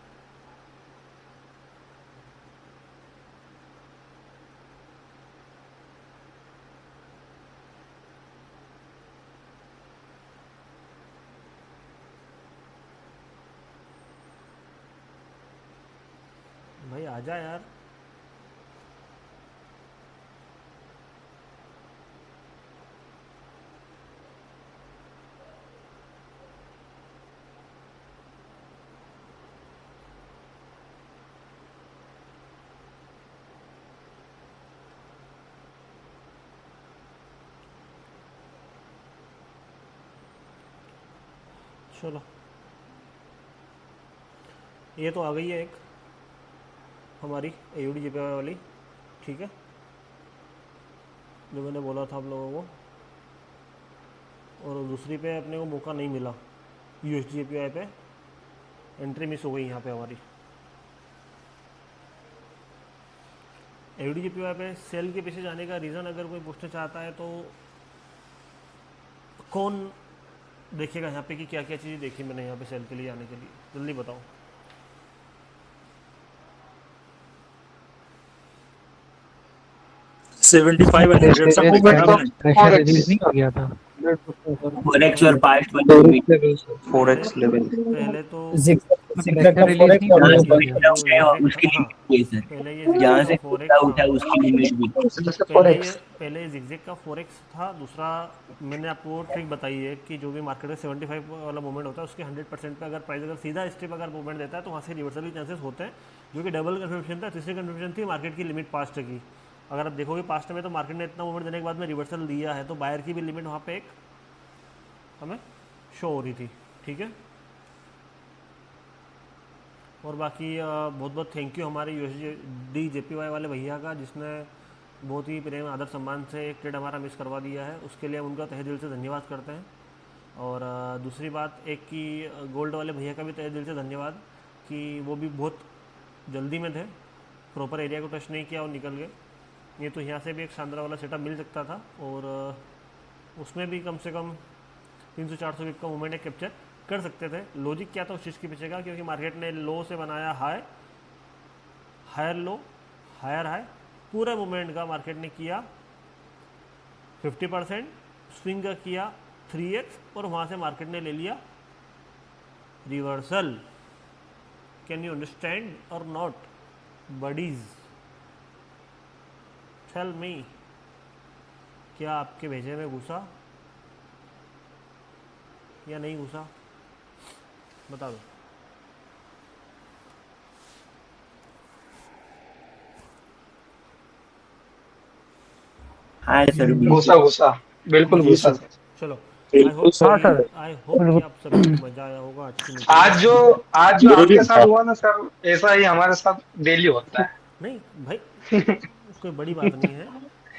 भाई आजा यार। चलो ये तो आ गई है एक हमारी AUD JPY वाली, ठीक है, जो मैंने बोला था आप लोगों को। और दूसरी पे अपने को मौका नहीं मिला, USD JPY पे एंट्री मिस हो गई यहाँ पे हमारी। AUD JPY पे सेल के पीछे जाने का रीज़न अगर कोई पूछना चाहता है तो कौन देखेगा यहाँ पे कि क्या क्या चीज़ें देखी मैंने यहाँ पे सेल के लिए जाने के लिए, जल्दी बताओ। फोरेक्स और पास्ट वाले फोरेक्स लेवल पहले तो उसकी लिमिट भी है सर, पहले ये जहाँ से फोरेक्स उठा उसकी लिमिट भी। पहले जिगजैग का फोरेक्स था। दूसरा मैंने आपको ट्रिक बताई है कि जो भी मार्केट में 75 वाला मूवमेंट होता है उसके 100% पे अगर प्राइस अगर सीधा स्टेप अगर मूवमेंट देता है तो वहाँ से रिवर्सल के चांसेस होते हैं, जो कि डबल कन्फर्मेशन था। तीसरी कन्फर्मेशन थी मार्केट की लिमिट पास्ट की। अगर आप देखोगे पास्ट में तो मार्केट ने इतना मूवमेंट देने के बाद में रिवर्सल दिया है, तो बायर की भी लिमिट वहाँ पे एक हमें शो हो रही थी, ठीक है। और बाकी बहुत बहुत थैंक यू हमारे USD JPY वाले भैया का, जिसने बहुत ही प्रेम आदर सम्मान से एक ट्रेड हमारा मिस करवा दिया है। उसके लिए हम उनका तहे दिल से धन्यवाद करते हैं। और दूसरी बात एक कि गोल्ड वाले भैया का भी तहे दिल से धन्यवाद कि वो भी बहुत जल्दी में थे, प्रॉपर एरिया को टच नहीं किया और निकल गए। ये तो यहाँ से भी एक शानदार वाला सेटअप मिल सकता था और उसमें भी कम से कम 300-400 विप का मूवमेंट एक कैप्चर कर सकते थे। लॉजिक क्या था उस चीज़ के पीछे का, क्योंकि मार्केट ने लो से बनाया high, higher low, higher high, पूरे मूवमेंट का मार्केट ने किया 50%, स्विंग का किया 3x और वहाँ से मार्केट ने ले लिया रिवर्सल। कैन यू अंडरस्टैंड और नॉट बडीज? टेल मी, क्या आपके भेजे में घुसा या नहीं घुसा? बता दो। हाय सर घुसा घुसा बिल्कुल घुसा सर। चलो, बिल्कुल सर। आई होप कि आप सभी को मजा आया होगा आज की मीटिंग। आज जो आपके साथ हुआ ना सर, ऐसा ही हमारे साथ डेली होता है। नहीं भाई, कोई बड़ी बात नहीं है,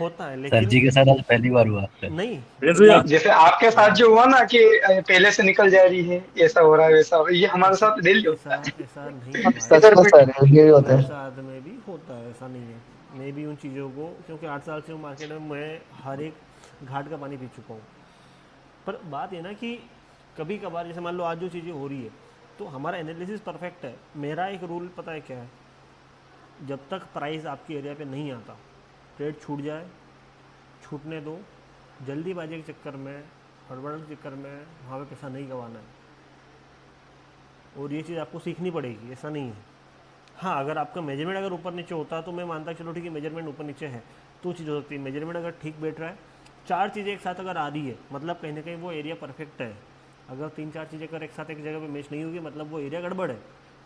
होता है, सर जी लेकिन के साथ आज पहली बार हुआ। नहीं, जैसे आपके साथ जो हुआ ना कि पहले से निकल जा रही है, ऐसा हो रहा है वैसा हो रहा है, ये हमारे साथ डेली होता है। ऐसा नहीं है भाई, हमारे साथ में भी होता है, ऐसा नहीं है। मैं भी उन चीज़ों को, क्योंकि 8 साल से हूँ मार्केट में, मैं हर एक घाट का पानी पी चुका हूँ। पर बात ये ना कि कभी कभार जैसे मान लो आज जो चीज़ें हो रही है तो हमारा एनालिसिस परफेक्ट है। मेरा एक रूल पता है क्या है, जब तक प्राइस आपके एरिया पे नहीं आता, ट्रेड छूट जाए छूटने दो, जल्दीबाजी के चक्कर में, हड़बड़ के चक्कर में वहाँ पे पैसा नहीं गंवाना है। और ये चीज़ आपको सीखनी पड़ेगी, ऐसा नहीं है। हाँ, अगर आपका मेजरमेंट अगर ऊपर नीचे होता तो मैं मानता चलो ठीक है, मेजरमेंट ऊपर नीचे है तो चीज़ हो सकती है। मेजरमेंट अगर ठीक बैठ रहा है, 4 चीज़ें एक साथ अगर आ रही है, मतलब कहीं ना कहीं वो एरिया परफेक्ट है। अगर 3-4 चीज़ें अगर एक साथ एक जगह पे मैच नहीं होगी, मतलब वो एरिया गड़बड़ है।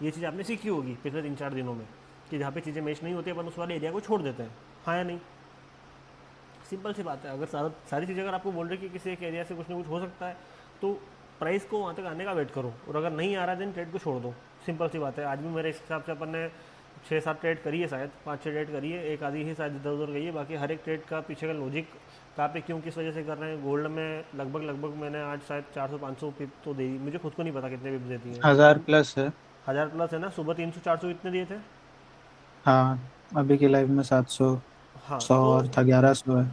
ये चीज़ आपने सीखी होगी पिछले 3-4 दिनों में कि जहाँ पे चीज़ें मैच नहीं होती अपन उस वाले एरिया को छोड़ देते हैं, हाँ या नहीं? सिंपल सी बात है। अगर सारी चीज़ें अगर आपको बोल रहे कि किसी एक एरिया से कुछ ना कुछ हो सकता है तो प्राइस को वहाँ तक आने का वेट करो, और अगर नहीं आ रहा है दिन ट्रेड को छोड़ दो। सिंपल सी बात है। आज भी मेरे हिसाब से अपन ने 6-7 ट्रेड करी है, शायद 5-6 ट्रेड करी है, एक आधी ही शायद इधर उधर गई है। बाकी हर एक ट्रेड का पीछे का लॉजिक कहाँ पे क्यों किस वजह से कर रहे हैं। गोल्ड में लगभग मैंने आज शायद 400-500 पिप तो दे दी, मुझे खुद को नहीं पता कितने पिप देती है। 1000 प्लस है। 1000 प्लस है ना। सुबह 300-400 इतने दिए थे। हाँ, अभी के लाइव में 700 हाँ, 100 और था 1100 है।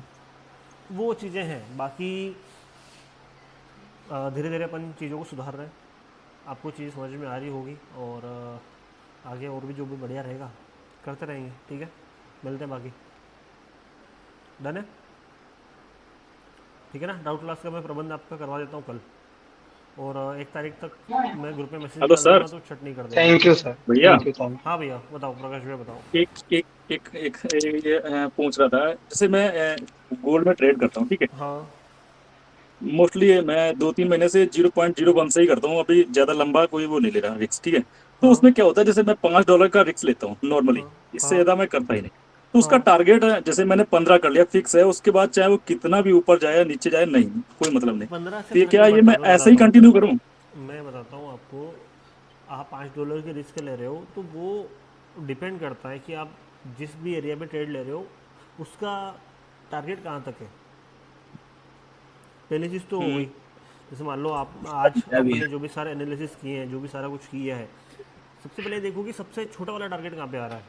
वो चीज़ें हैं। बाकी धीरे धीरे अपन चीज़ों को सुधार रहे हैं, आपको चीज़ समझ में आ रही होगी, और आगे और भी जो भी बढ़िया रहेगा करते रहेंगे। ठीक है, मिलते हैं। बाकी डन है, ठीक है ना। डाउट क्लास का मैं प्रबंध आपका करवा देता हूँ कल, और 1 तारीख तक मैं ग्रुप में मैसेज कर दूंगा तो छटनी कर देंगे। थैंक यू सर भैया हाँ भैया बताओ, प्रकाश भैया बताओ। एक एक एक एक ये पूछ रहा था, जैसे मैं गोल्ड में ट्रेड करता हूँ, ठीक है। हाँ, मोस्टली मैं 2-3 महीने से 0.01 से ही करता हूँ, अभी ज्यादा लंबा कोई वो नहीं ले रहा रिस्क, ठीक है। तो हाँ, उसमें क्या होता है, जैसे मैं $5 का रिस्क लेता हूँ नॉर्मली, हाँ, इससे हाँ, ज्यादा मैं करता ही नहीं। तो उसका हाँ। टारगेट है, जैसे मैंने 15 कर लिया, फिक्स है, उसके बाद चाहे वो कितना भी ऊपर जाए नीचे जाए, नहीं कोई मतलब नहीं। 15 से तो ये फर्क क्या नहीं ये पड़ता, मैं मैं ऐसे ही बताता कंटिन्यू करूँ? हूँ। मैं बताता हूँ आपको, आप $5 के रिस्क ले रहे हो तो वो डिपेंड करता है कि आप जिस भी एरिया में ट्रेड ले रहे हो उसका टारगेट कहाँ तक है। पहली चीज़ तो हो गई। जैसे मान लो आप आज आपने जो भी सारे एनालिसिस किए हैं, जो भी सारा कुछ किया है, सबसे पहले देखो कि सबसे छोटा वाला टारगेट कहाँ पे आ रहा है।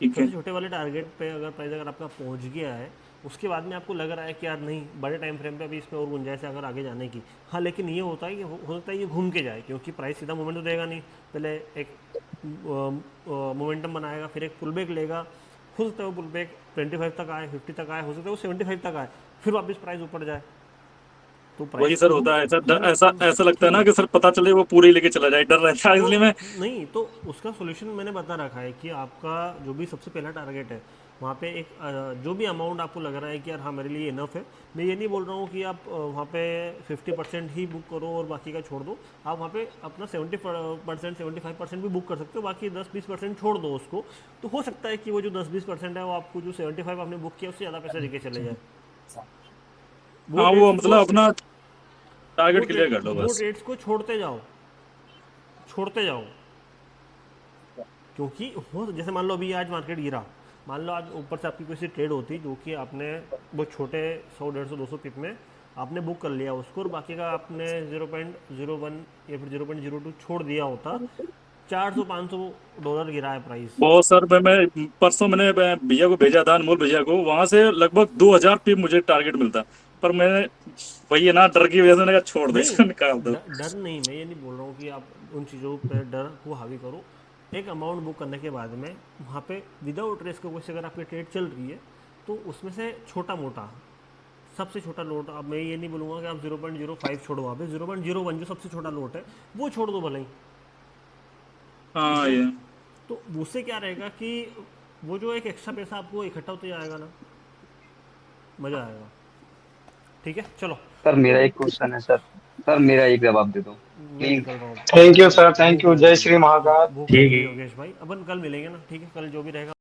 ठीक है। सबसे छोटे वाले टारगेट पे अगर प्राइस अगर आपका पहुंच गया है, उसके बाद में आपको लग रहा है कि यार नहीं, बड़े टाइम फ्रेम पे अभी इसमें और गुंजाइश है अगर आगे जाने की। हाँ, लेकिन ये होता है कि हो सकता है ये घूम के जाए, क्योंकि प्राइस सीधा मोमेंट तो देगा नहीं। पहले एक मोमेंटम बनाएगा, फिर एक पुल बैक लेगा। हो सकता है वो पुल बैक 25 तक आए, 50 तक आए, हो सकता है वो 75 तक आए, फिर वापस प्राइस ऊपर जाए। तो वही सर होता है, ऐसा लगता है ना कि सर पता चले वो पूरे लेके चला जाए, डर रहता है, इसलिए मैं नहीं। तो उसका सोल्यूशन मैंने बता रखा है कि आपका जो भी सबसे पहला टारगेट है, वहाँ पे एक जो भी अमाउंट आपको लग रहा है कि यार हाँ मेरे लिए इनफ है। मैं ये नहीं बोल रहा हूँ कि आप वहाँ पे 50% ही बुक करो और बाकी का छोड़ दो। आप वहाँ पे अपना 70% 75% भी बुक कर सकते हो, बाकी 10-20% छोड़ दो उसको। तो हो सकता है कि वो जो 10-20% है वो आपको जो 75 आपने बुक किया उससे ज़्यादा पैसे देके चले जाए। हाँ, वो मतलब अपना टारगेट क्लियर कर लो वो बस। ट्रेड्स को छोड़ते जाओ, क्योंकि हो जैसे मान लो अभी आज मार्केट गिरा, मान लो आज ऊपर से आपकी कोई सी ट्रेड होती जो कि आपने वो छोटे 100, 150, 200 पिप में आपने बुक कर लिया उसको और बाकी का आपने 0.01 या फिर 0.02 छोड़ दिया होता, $400-500 गिरा है प्राइस। वो सर मैं परसों मैंने भैया को भेजा था, अनमोल भैया को, वहां से लगभग 2000 पिप मुझे टारगेट मिलता, पर मैंने वही है ना, डर की वजह से मैंने कहा छोड़ दे इसको, निकाल दो। डर नहीं, मैं ये नहीं बोल रहा हूँ कि आप उन चीज़ों पे डर को हावी करो। एक अमाउंट बुक करने के बाद में वहाँ पे विदाउट रिस्क कोई अगर आपकी ट्रेड चल रही है तो उसमें से छोटा मोटा सबसे छोटा लोट, अब मैं ये नहीं बोलूँगा कि आप 0.05 छोड़ो, वहाँ पे 0.01 जो सबसे छोटा लोट है वो छोड़ दो भले ही। हाँ ये तो उससे क्या रहेगा कि वो जो एक एक्स्ट्रा पैसा आपको इकट्ठा होते जाएगा ना, मज़ा आएगा। ठीक है, चलो सर मेरा एक क्वेश्चन है सर, सर मेरा एक जवाब दे दो मैं प्लीज। निकल रहा हूँ। Thank you sir, thank you, जय श्री महाकाल। भूख लगी योगेश भाई, अपन कल मिलेंगे ना, ठीक है, कल जो भी रहेगा।